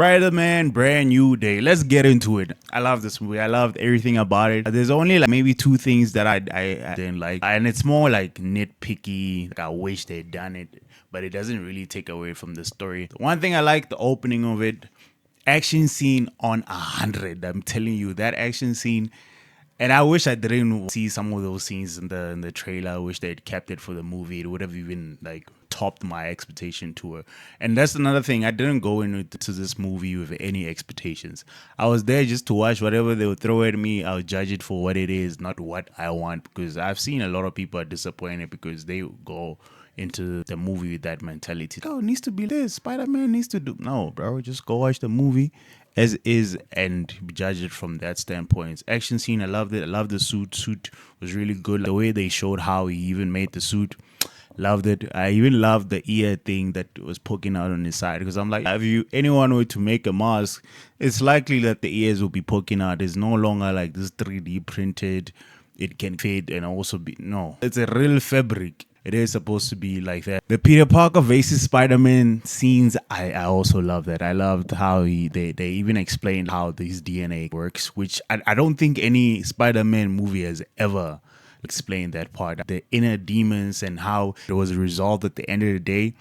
Spider-Man, brand new day. Let's get into it. I love this movie. I loved everything about it. There's only like maybe two things that I didn't like, and it's more like nitpicky. Like I wish they'd done it, but it doesn't really take away from the story. The one thing I like, the opening of it, action scene on 100. I'm telling you, that action scene. And I wish I didn't see some of those scenes in the trailer. I wish they'd kept it for the movie. It would have even like topped my expectation to it. And that's another thing. I didn't go into this movie with any expectations. I was there just to watch whatever they would throw at me. I'll judge it for what it is, not what I want. Because I've seen a lot of people are disappointed because they go into the movie with that mentality. Oh, it needs to be this. Spider-Man needs to do. No, bro. Just go watch the movie as is and judge it from that standpoint. Action scene, I loved it. I loved the suit. Suit was really good. The way they showed how he even made the suit, loved it. I even loved the ear thing that was poking out on his side because I'm like, if anyone were to make a mask, it's likely that the ears will be poking out. It's no longer like this 3D printed. It can fade and also be no. It's a real fabric. It is supposed to be like that. The Peter Parker versus Spider-Man scenes, I also love that. I loved how they even explained how this DNA works, which I don't think any Spider-Man movie has ever explained that part. The inner demons and how it was resolved at the end of the day.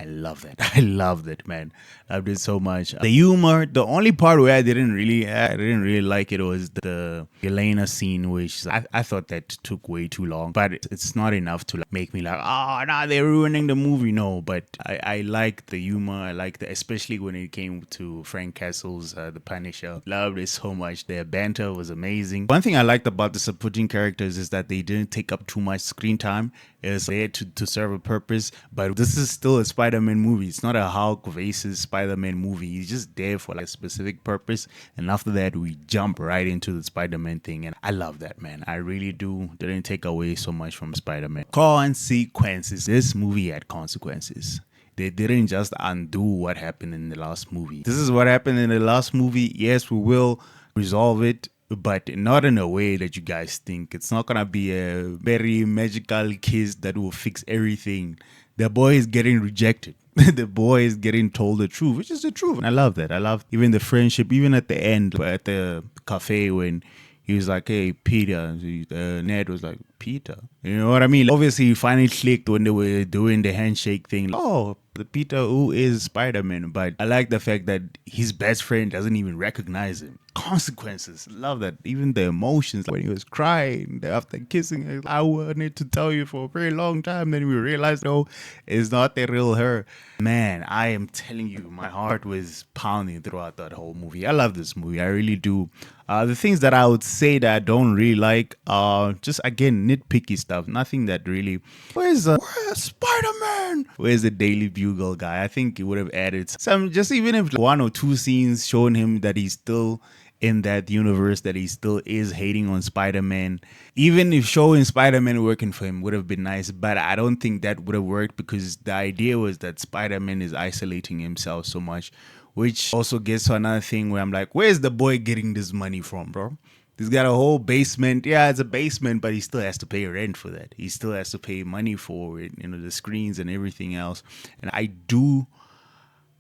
I love that. I loved it, man. Loved it so much. The humor, the only part where I didn't really like it was the Elena scene, which I thought that took way too long. But it's not enough to like, make me like, oh, nah, they're ruining the movie. No, but I like the humor. I like the, especially when it came to Frank Castle's The Punisher. Loved it so much. Their banter was amazing. One thing I liked about the supporting characters is that they didn't take up too much screen time. It was there to serve a purpose, but this is still a Spider-Man movie. It's not a Hulk versus Spider-Man movie. He's just there for like a specific purpose, and after that, we jump right into the Spider-Man thing, and I love that, man. I really do. Didn't take away so much from Spider-Man. Consequences. This movie had consequences. They didn't just undo what happened in the last movie. This is what happened in the last movie. Yes, we will resolve it, but not in a way that you guys think. It's not gonna be a very magical kiss that will fix everything. The boy is getting rejected. The boy is getting told the truth, which is the truth. And I love that. I love even the friendship, even at the end, at the cafe when he was like, hey, Peter. Ned was like, Peter. You know what I mean? Obviously, he finally clicked when they were doing the handshake thing. Oh, the Peter who is Spider-Man. But I like the fact that his best friend doesn't even recognize him. Consequences. Love that. Even the emotions. When he was crying after kissing, I wanted to tell you for a very long time. Then we realized, no, it's not the real her. Man, I am telling you, my heart was pounding throughout that whole movie. I love this movie. I really do. The things that I would say that I don't really like are just, again, nitpicky stuff. Nothing that really, where's Spider-Man? Where's the Daily Bugle guy? I think it would have added some, just even if one or two scenes showing him that he's still in that universe, that he still is hating on Spider-Man. Even if showing Spider-Man working for him would have been nice, but I don't think that would have worked because the idea was that Spider-Man is isolating himself so much, which also gets to another thing where I'm like, where's the boy getting this money from, bro? He's got a whole basement. Yeah, it's a basement, but he still has to pay rent for that. He still has to pay money for it, the screens and everything else. And I do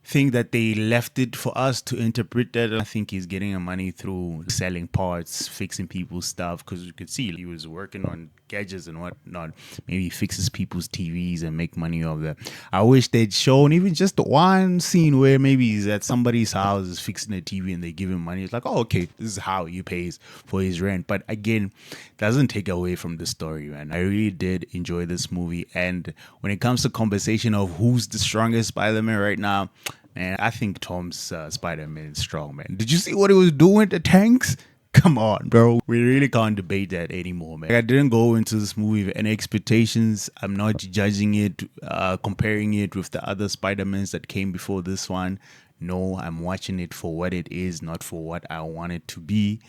think that they left it for us to interpret that. I think he's getting money through selling parts, fixing people's stuff, because you could see he was working on gadgets and whatnot. Maybe he fixes people's TVs and make money off that. I wish they'd shown even just one scene where maybe he's at somebody's house is fixing a TV and they give him money. It's like, oh, okay, this is how he pays for his rent. But again, doesn't take away from the story, man. I really did enjoy this movie. And when it comes to conversation of who's the strongest Spider-Man right now, man, I think Tom's Spider-Man is strong, man. Did you see what he was doing to tanks? Come on, bro. We really can't debate that anymore, man. I didn't go into this movie with any expectations. I'm not judging it, comparing it with the other Spider-Mans that came before this one. No, I'm watching it for what it is, not for what I want it to be.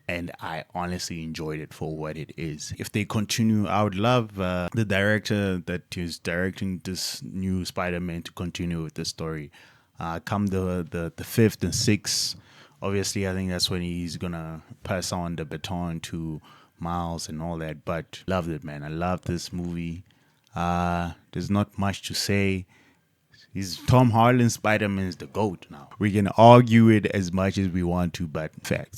And I honestly enjoyed it for what it is. If they continue, I would love the director that is directing this new Spider-Man to continue with the story. Come the 5th and 6th, obviously I think that's when he's gonna pass on the baton to Miles and all that. But loved it, man. I loved this movie. There's not much to say. He's Tom Holland. Spider-Man is the GOAT now. We can argue it as much as we want to, but facts.